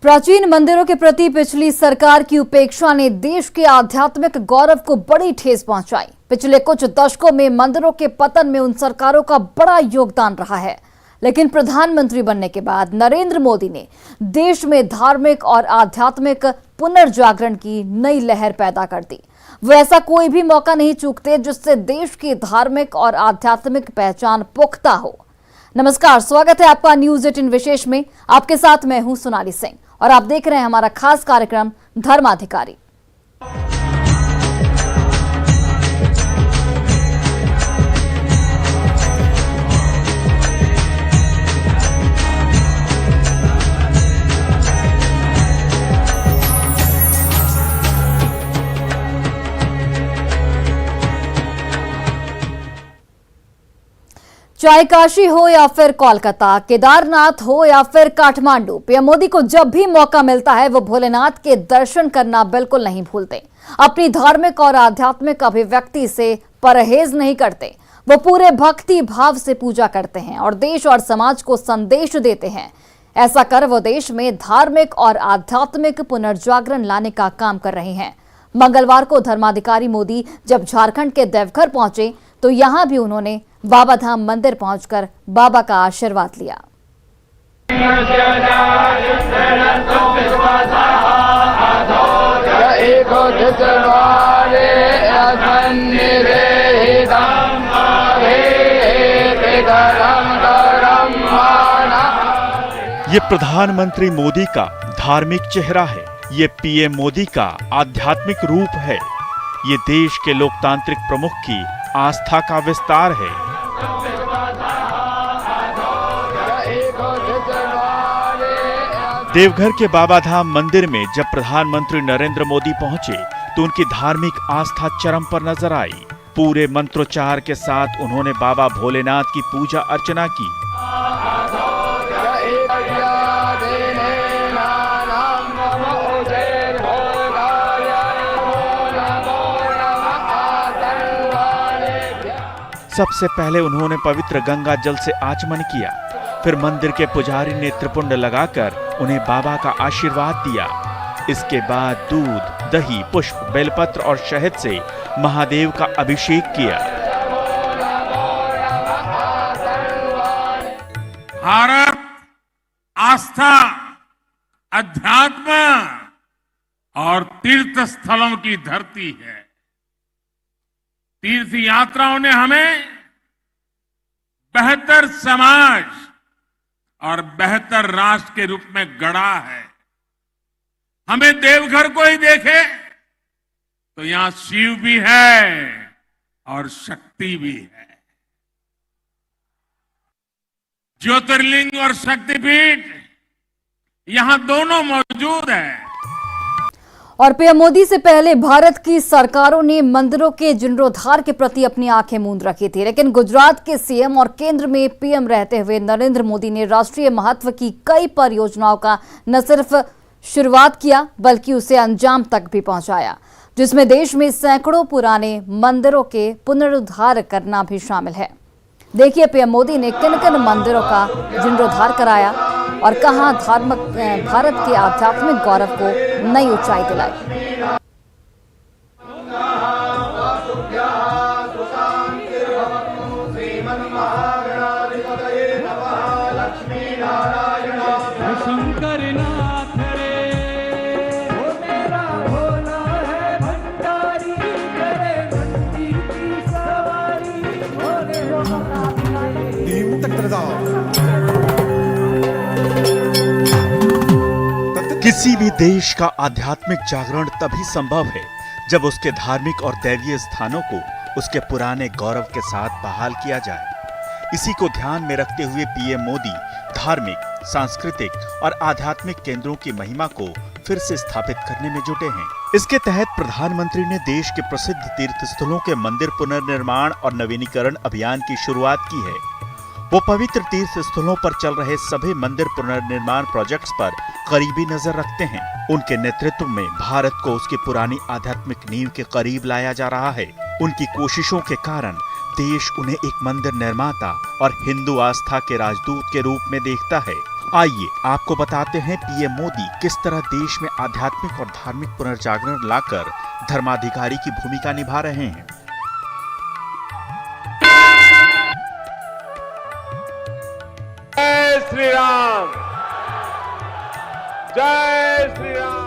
प्राचीन मंदिरों के प्रति पिछली सरकार की उपेक्षा ने देश के आध्यात्मिक गौरव को बड़ी ठेस पहुंचाई। पिछले कुछ दशकों में मंदिरों के पतन में उन सरकारों का बड़ा योगदान रहा है, लेकिन प्रधानमंत्री बनने के बाद नरेंद्र मोदी ने देश में धार्मिक और आध्यात्मिक पुनर्जागरण की नई लहर पैदा कर दी। वो ऐसा कोई भी मौका नहीं चूकते जिससे देश की धार्मिक और आध्यात्मिक पहचान पुख्ता हो। नमस्कार, स्वागत है आपका न्यूज 18 विशेष में। आपके साथ मैं हूं सोनाली सिंह और आप देख रहे हैं हमारा खास कार्यक्रम धर्माधिकारी। चाहे काशी हो या फिर कोलकाता, केदारनाथ हो या फिर काठमांडू, पीएम मोदी को जब भी मौका मिलता है वो भोलेनाथ के दर्शन करना बिल्कुल नहीं भूलते। अपनी धार्मिक और आध्यात्मिक अभिव्यक्ति से परहेज नहीं करते। वो पूरे भक्ति भाव से पूजा करते हैं और देश और समाज को संदेश देते हैं। ऐसा कर वो देश में धार्मिक और आध्यात्मिक पुनर्जागरण लाने का काम कर रहे हैं। मंगलवार को धर्माधिकारी मोदी जब झारखंड के देवघर पहुंचे तो यहां भी उन्होंने बाबा धाम मंदिर पहुंचकर बाबा का आशीर्वाद लिया। ये प्रधानमंत्री मोदी का धार्मिक चेहरा है। ये पीएम मोदी का आध्यात्मिक रूप है। ये देश के लोकतांत्रिक प्रमुख की आस्था का विस्तार है। देवघर के बाबा धाम मंदिर में जब प्रधानमंत्री नरेंद्र मोदी पहुंचे तो उनकी धार्मिक आस्था चरम पर नजर आई। पूरे मंत्रोच्चार के साथ उन्होंने बाबा भोलेनाथ की पूजा अर्चना की। सबसे पहले उन्होंने पवित्र गंगा जल से आचमन किया। फिर मंदिर के पुजारी ने त्रिपुंड लगाकर उन्हें बाबा का आशीर्वाद दिया। इसके बाद दूध, दही, पुष्प, बेलपत्र और शहद से महादेव का अभिषेक किया। भारत आस्था, अध्यात्म और तीर्थ स्थलों की धरती है। तीर्थ यात्राओं ने हमें बेहतर समाज और बेहतर राष्ट्र के रूप में गढ़ा है। हमें देवघर को ही देखे तो यहां शिव भी है और शक्ति भी है। ज्योतिर्लिंग और शक्तिपीठ यहां दोनों मौजूद हैं। और पीएम मोदी से पहले भारत की सरकारों ने मंदिरों के जीर्णोद्धार के प्रति अपनी आंखें मूंद रखी थी, लेकिन गुजरात के सीएम और केंद्र में पीएम रहते हुए नरेंद्र मोदी ने राष्ट्रीय महत्व की कई परियोजनाओं का न सिर्फ शुरुआत किया बल्कि उसे अंजाम तक भी पहुंचाया, जिसमें देश में सैकड़ों पुराने मंदिरों के पुनरुद्धार करना भी शामिल है। देखिए पीएम मोदी ने किन किन मंदिरों का जीर्णोद्धार कराया और कहां भारत के आध्यात्मिक गौरव को नई ऊंचाई दिलाई। किसी भी देश का आध्यात्मिक जागरण तभी संभव है जब उसके धार्मिक और दैवीय स्थानों को उसके पुराने गौरव के साथ बहाल किया जाए। इसी को ध्यान में रखते हुए पीएम मोदी धार्मिक, सांस्कृतिक और आध्यात्मिक केंद्रों की महिमा को फिर से स्थापित करने में जुटे हैं। इसके तहत प्रधानमंत्री ने देश के प्रसिद्ध तीर्थ स्थलों के मंदिर पुनर्निर्माण और नवीनीकरण अभियान की शुरुआत की है। वो पवित्र तीर्थ स्थलों पर चल रहे सभी मंदिर पुनर्निर्माण प्रोजेक्ट्स पर करीबी नजर रखते हैं। उनके नेतृत्व में भारत को उसकी पुरानी आध्यात्मिक नींव के करीब लाया जा रहा है। उनकी कोशिशों के कारण देश उन्हें एक मंदिर निर्माता और हिंदू आस्था के राजदूत के रूप में देखता है। आइए आपको बताते हैं पीएम मोदी किस तरह देश में आध्यात्मिक और धार्मिक पुनर्जागरण लाकर धर्माधिकारी की भूमिका निभा रहे हैं। जय श्री राम, जय श्री राम।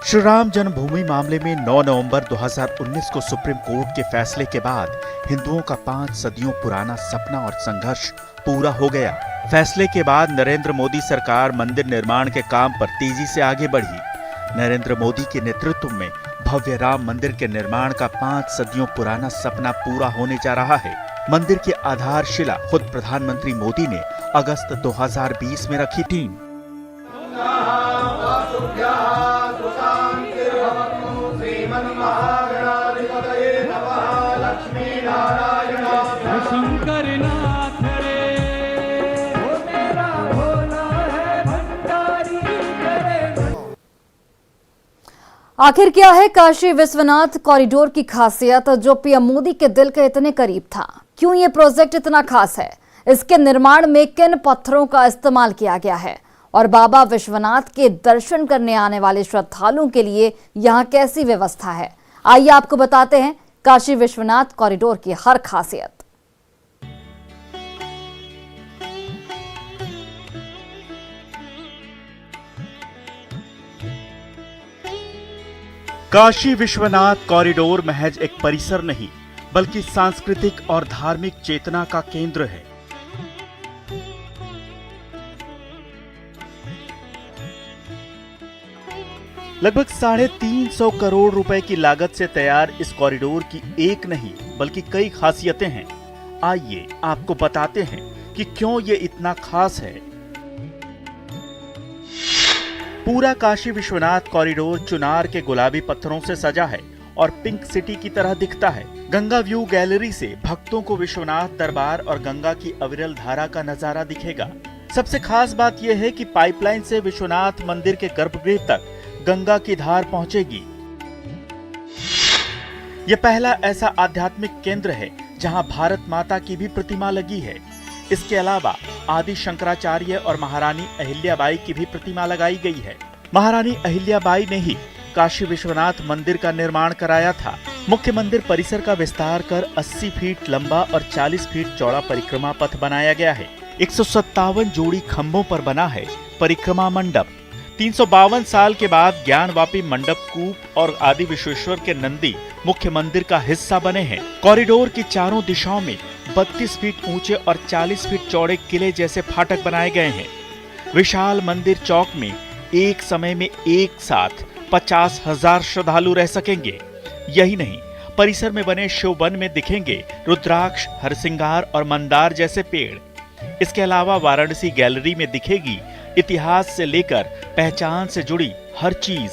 श्री राम जन्मभूमि मामले में 9 नवंबर 2019 को सुप्रीम कोर्ट के फैसले के बाद हिंदुओं का 5 सदियों पुराना सपना और संघर्ष पूरा हो गया। फैसले के बाद नरेंद्र मोदी सरकार मंदिर निर्माण के काम पर तेजी से आगे बढ़ी। नरेंद्र मोदी के नेतृत्व में भव्य राम मंदिर के निर्माण का 5 सदियों पुराना सपना पूरा होने जा रहा है। मंदिर की आधारशिला खुद प्रधानमंत्री मोदी ने अगस्त 2020 में रखी थी। आखिर क्या है काशी विश्वनाथ कॉरिडोर की खासियत जो पीएम मोदी के दिल के इतने करीब था? क्यों ये प्रोजेक्ट इतना खास है? इसके निर्माण में किन पत्थरों का इस्तेमाल किया गया है? और बाबा विश्वनाथ के दर्शन करने आने वाले श्रद्धालुओं के लिए यहाँ कैसी व्यवस्था है? आइए आपको बताते हैं काशी विश्वनाथ कॉरिडोर की हर खासियत। काशी विश्वनाथ कॉरिडोर महज एक परिसर नहीं बल्कि सांस्कृतिक और धार्मिक चेतना का केंद्र है। लगभग 350 करोड़ रुपए की लागत से तैयार इस कॉरिडोर की एक नहीं बल्कि कई खासियतें हैं। आइए आपको बताते हैं कि क्यों ये इतना खास है। पूरा काशी विश्वनाथ कॉरिडोर चुनार के गुलाबी पत्थरों से सजा है और पिंक सिटी की तरह दिखता है। गंगा व्यू गैलरी से भक्तों को विश्वनाथ दरबार और गंगा की अविरल धारा का नजारा दिखेगा। सबसे खास बात यह है कि पाइपलाइन से विश्वनाथ मंदिर के गर्भगृह तक गंगा की धार पहुंचेगी। यह पहला ऐसा आध्यात्मिक केंद्र है जहां भारत माता की भी प्रतिमा लगी है। इसके अलावा आदि शंकराचार्य और महारानी अहिल्याबाई की भी प्रतिमा लगाई गई है। महारानी अहिल्याबाई ने ही काशी विश्वनाथ मंदिर का निर्माण कराया था। मुख्य मंदिर परिसर का विस्तार कर 80 फीट लंबा और 40 फीट चौड़ा परिक्रमा पथ बनाया गया है। 157 जोड़ी खंभों पर बना है परिक्रमा मंडप। 352 साल के बाद ज्ञानवापी मंडप कूप और आदि विश्वेश्वर के नंदी मुख्य मंदिर का हिस्सा बने हैं। कॉरिडोर की चारों दिशाओं में 32 फीट ऊंचे और 40 फीट चौड़े किले जैसे फाटक बनाए गए हैं। विशाल मंदिर चौक में एक समय में एक साथ 50,000 श्रद्धालु रह सकेंगे। यही नहीं, परिसर में बने शिव वन में दिखेंगे रुद्राक्ष, हरसिंगार और मंदार जैसे पेड़। इसके अलावा वाराणसी गैलरी में दिखेगी इतिहास से लेकर पहचान से जुड़ी हर चीज।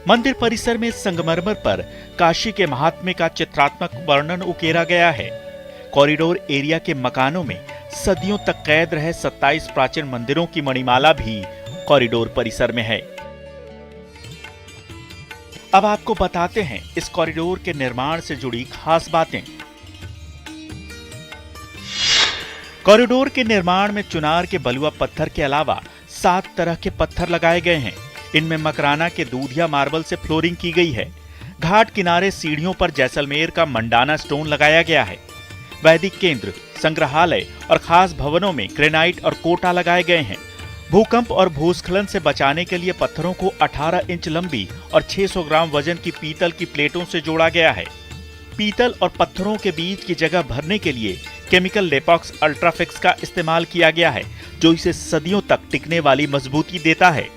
मंदिर परिसर में संगमरमर पर काशी के महात्म्य का चित्रात्मक वर्णन उकेरा गया है। कॉरिडोर एरिया के मकानों में सदियों तक कैद रहे 27 प्राचीन मंदिरों की मणिमाला भी कॉरिडोर परिसर में है। अब आपको बताते हैं इस कॉरिडोर के निर्माण से जुड़ी खास बातें। कॉरिडोर के निर्माण में चुनार के बलुआ पत्थर के अलावा 7 तरह के पत्थर लगाए गए हैं। इनमें मकराना के दूधिया मार्बल से फ्लोरिंग की गई है। घाट किनारे सीढ़ियों पर जैसलमेर का मंडाना स्टोन लगाया गया है। वैदिक केंद्र, संग्रहालय और खास भवनों में ग्रेनाइट और कोटा लगाए गए हैं। भूकंप और भूस्खलन से बचाने के लिए पत्थरों को 18 इंच लंबी और 600 ग्राम वजन की पीतल की प्लेटों से जोड़ा गया है। पीतल और पत्थरों के बीच की जगह भरने के लिए केमिकल लेपॉक्स अल्ट्राफिक्स का इस्तेमाल किया गया है, जो इसे सदियों तक टिकने वाली मजबूती देता है।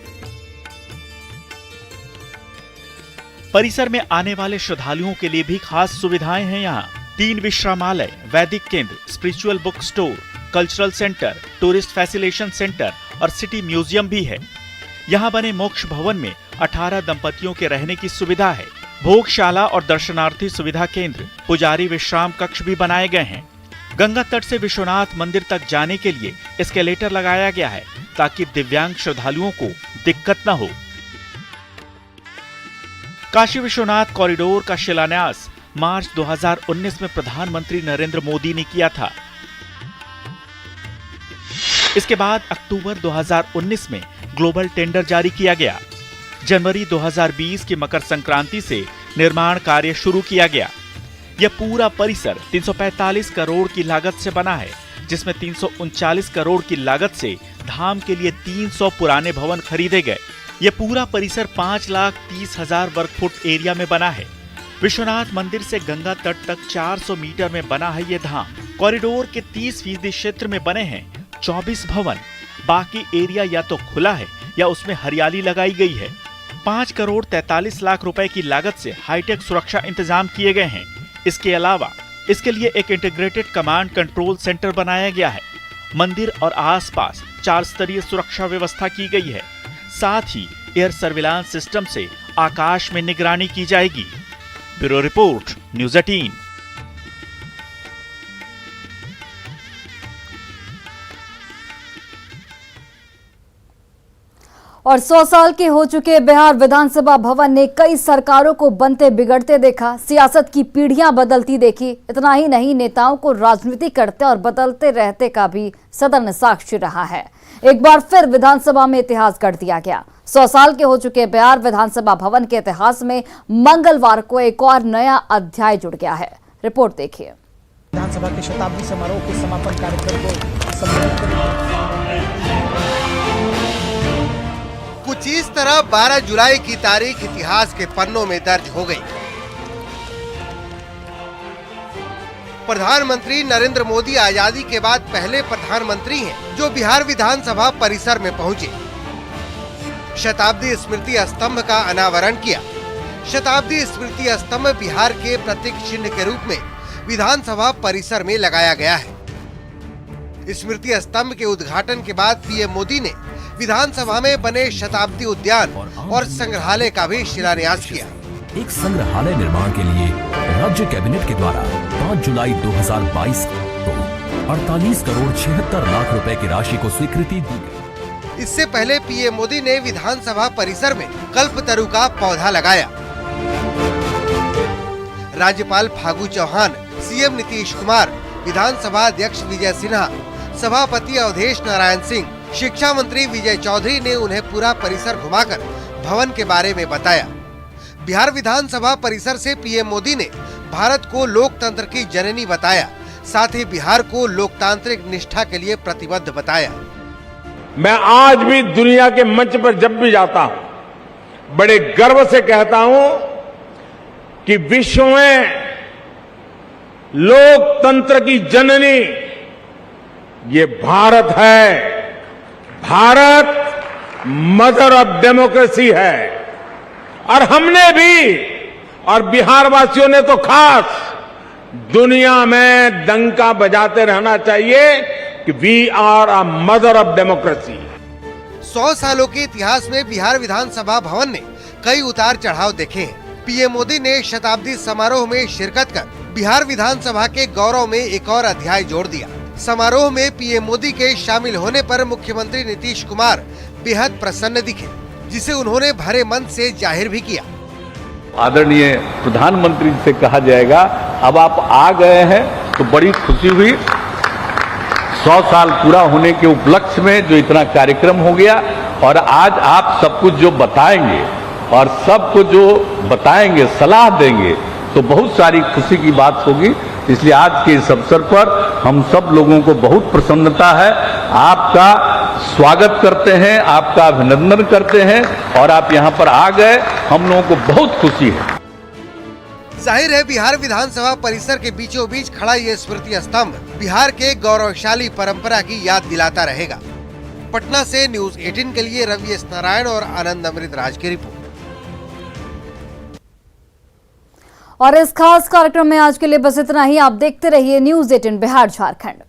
परिसर में आने वाले श्रद्धालुओं के लिए भी खास सुविधाएं हैं यहाँ। 3 विश्रामालय, वैदिक केंद्र, spiritual book store, cultural centre, tourist facilitation centre और सिटी म्यूजियम भी है। यहाँ बने मोक्ष भवन में 18 दंपतियों के रहने की सुविधा है। भोगशाला और दर्शनार्थी सुविधा केंद्र, पुजारी विश्राम कक्ष भी बनाए गए हैं। गंगा तट से विश्वनाथ मंदिर तक जाने के लिए एस्केलेटर लगाया गया है ताकि दिव्यांग श्रद्धालुओं को दिक्कत न हो। काशी विश्वनाथ कॉरिडोर का शिलान्यास मार्च 2019 में प्रधानमंत्री नरेंद्र मोदी ने किया था। इसके बाद अक्टूबर 2019 में ग्लोबल टेंडर जारी किया गया। जनवरी 2020 की मकर संक्रांति से निर्माण कार्य शुरू किया गया। यह पूरा परिसर 345 करोड़ की लागत से बना है, जिसमें 339 करोड़ की लागत से धाम के लिए 300 पुराने भवन खरीदे गए। यह पूरा परिसर 5,30,000 वर्ग फुट एरिया में बना है। विश्वनाथ मंदिर से गंगा तट तक 400 मीटर में बना है ये धाम। कॉरिडोर के 30% क्षेत्र में बने हैं 24 भवन। बाकी एरिया या तो खुला है या उसमें हरियाली लगाई गई है। 5 करोड़ 43 लाख रुपए की लागत से हाईटेक सुरक्षा इंतजाम किए गए हैं। इसके अलावा इसके लिए एक इंटीग्रेटेड कमांड कंट्रोल सेंटर बनाया गया है। मंदिर और आसपास 4 स्तरीय सुरक्षा व्यवस्था की गई है। साथ ही एयर सर्विलांस सिस्टम से आकाश में निगरानी की जाएगी। Bureau report, news 18। और 100 साल के हो चुके बिहार विधानसभा भवन ने कई सरकारों को बनते बिगड़ते देखा। सियासत की पीढ़ियां बदलती देखी। इतना ही नहीं, नेताओं को राजनीति करते और बदलते रहते का भी सदन साक्षी रहा है। एक बार फिर विधानसभा में इतिहास गढ़ दिया गया। 100 साल के हो चुके बिहार विधानसभा भवन के इतिहास में मंगलवार को एक और नया अध्याय जुड़ गया है। रिपोर्ट देखिए। विधानसभा के शताब्दी समारोह के समापन कार्यक्रम को संबोधित करेंगे। कुछ इस तरह 12 जुलाई की तारीख इतिहास के पन्नों में दर्ज हो गई। प्रधानमंत्री नरेंद्र मोदी आजादी के बाद पहले प्रधानमंत्री हैं जो बिहार विधानसभा परिसर में पहुंचे। शताब्दी स्मृति स्तंभ का अनावरण किया। शताब्दी स्मृति स्तंभ बिहार के प्रतीक चिन्ह के रूप में विधानसभा परिसर में लगाया गया है। स्मृति स्तंभ के उद्घाटन के बाद पीएम मोदी ने विधानसभा में बने शताब्दी उद्यान और संग्रहालय का भी शिलान्यास किया। एक संग्रहालय निर्माण के लिए राज्य कैबिनेट के द्वारा 5 जुलाई 2022 को 48 करोड़ 76 लाख रुपए की राशि को स्वीकृति दी गई। इससे पहले पीएम मोदी ने विधानसभा परिसर में कल्पतरु का पौधा लगाया। राज्यपाल फागू चौहान, सीएम नीतीश कुमार, विधानसभा अध्यक्ष विजय सिन्हा, सभापति अवधेश नारायण सिंह, शिक्षा मंत्री विजय चौधरी ने उन्हें पूरा परिसर घुमाकर भवन के बारे में बताया। बिहार विधानसभा परिसर से पीएम मोदी ने भारत को लोकतंत्र की जननी बताया। साथ ही बिहार को लोकतांत्रिक निष्ठा के लिए प्रतिबद्ध बताया। मैं आज भी दुनिया के मंच पर जब भी जाता हूं, बड़े गर्व से कहता हूं कि विश्व में लोकतंत्र की जननी ये भारत है। भारत मदर ऑफ डेमोक्रेसी है। और हमने भी, और बिहार वासियों ने तो खास, दुनिया में डंका बजाते रहना चाहिए कि we are a mother of democracy. 100 सालों के इतिहास में बिहार विधानसभा भवन ने कई उतार चढ़ाव देखे हैं। पीएम मोदी ने शताब्दी समारोह में शिरकत कर बिहार विधानसभा के गौरव में एक और अध्याय जोड़ दिया। समारोह में पीएम मोदी के शामिल होने पर मुख्यमंत्री नीतीश कुमार बेहद प्रसन्न दिखे, जिसे उन्होंने भरे मन से जाहिर भी किया। आदरणीय प्रधानमंत्री से कहा जाएगा, अब आप आ गए हैं तो बड़ी खुशी हुई। 100 साल पूरा होने के उपलक्ष्य में जो इतना कार्यक्रम हो गया, और आज आप सब कुछ जो बताएंगे और सबको जो बताएंगे, सलाह देंगे, तो बहुत सारी खुशी की बात होगी। इसलिए आज के इस अवसर पर हम सब लोगों को बहुत प्रसन्नता है। आपका स्वागत करते हैं, आपका अभिनंदन करते हैं, और आप यहाँ पर आ गए, हम लोगों को बहुत खुशी है। जाहिर है बिहार विधानसभा परिसर के बीचों बीच खड़ा ये स्मृति स्तंभ बिहार के गौरवशाली परंपरा की याद दिलाता रहेगा। पटना से न्यूज़ 18 के लिए रवि एस नारायण और आनंद अमृतराज की रिपोर्ट। और इस खास कार्यक्रम में आज के लिए बस इतना ही। आप देखते रहिए न्यूज़ 18 बिहार झारखंड।